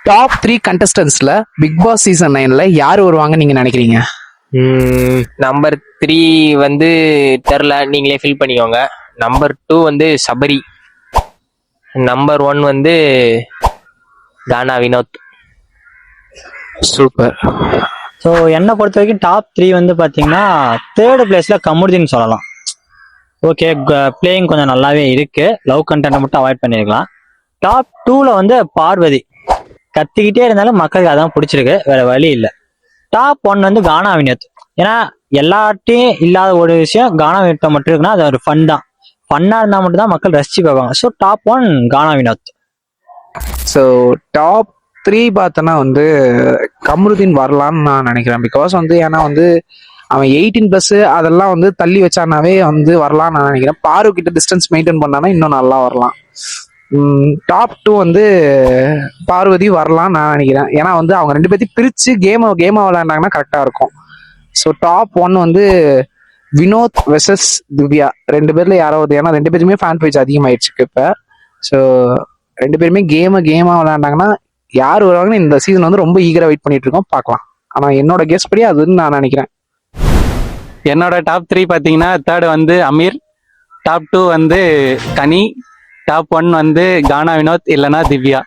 Top 3 கண்டஸ்டன்ஸ்ல big Boss season 9ல யார் வருவாங்க நீங்க நினைக்கிறீங்க? நம்பர் 3 வந்து தெரில, நீங்களே ஃபில் பண்ணிக்கோங்க. நம்பர் 2 வந்து சபரி. நம்பர் 1 வந்து கானா வினோத். சூப்பர். ஸோ என்னை பொறுத்த வரைக்கும் டாப் 3 வந்து பார்த்தீங்கன்னா தேர்ட் பிளேஸில் கமருதீன் சொல்லலாம். ஓகே, பிளேயிங் கொஞ்சம் நல்லாவே இருக்கு, லவ் கண்டென்ட்டை மட்டும் அவாய்ட் பண்ணியிருக்கலாம். டாப் 2ல வந்து பார்வதி கத்திக்கிட்டே இருந்தாலும் மக்களுக்கு அதான் பிடிச்சிருக்கு, வேற வழி இல்லை. டாப் 1 வந்து கானா வினோத். ஏன்னா எல்லாட்டையும் இல்லாத ஒரு விஷயம் கானா வினோத்தை மட்டும் இருக்குன்னா அது ஒரு ஃபன் தான். ஃபன்னாக இருந்தால் மட்டும் தான் மக்கள் ரசிச்சு பார்ப்பாங்க. ஸோ டாப் 1 கானா வினோத். ஸோ டாப் 3 பார்த்தோன்னா வந்து கமருதீன் வரலான்னு நான் நினைக்கிறேன். பிகாஸ் வந்து ஏன்னா வந்து அவன் 18+ அதெல்லாம் வந்து தள்ளி வச்சானாவே வந்து வரலான்னு நான் நினைக்கிறேன். பாரு கிட்ட டிஸ்டன்ஸ் மெயின்டைன் பண்ணானா இன்னும் நல்லா வரலாம். டாப் 2 வந்து பார்வதி வரலான்னு நான் நினைக்கிறேன். ஏன்னா வந்து அவங்க 2 பேர்த்தையும் பிரித்து கேமை விளையாண்டாங்கன்னா கரெக்டாக இருக்கும். ஸோ டாப் 1 வந்து வினோத் வெர்சஸ் திவ்யா, 2 பேர்ல யாராவது. ஏன்னா 2 பேருமே ஃபேன் பேஜ் அதிகமாயிடுச்சு இப்போ. ஸோ 2 பேருமே கேமா விளையாண்டாங்கன்னா யார் வருவாங்கன்னு இந்த சீசன் வந்து ரொம்ப ஈகரா வெயிட் பண்ணிட்டு இருக்கோம், பார்க்கலாம். ஆனால் என்னோட கெஸ் படி அதுன்னு நான் நினைக்கிறேன். என்னோட டாப் 3 பார்த்தீங்கன்னா தேர்ட் வந்து அமீர், டாப் 2 வந்து கனி, டாப் 1 வந்து கானா வினோத் இல்லைன்னா திவ்யா.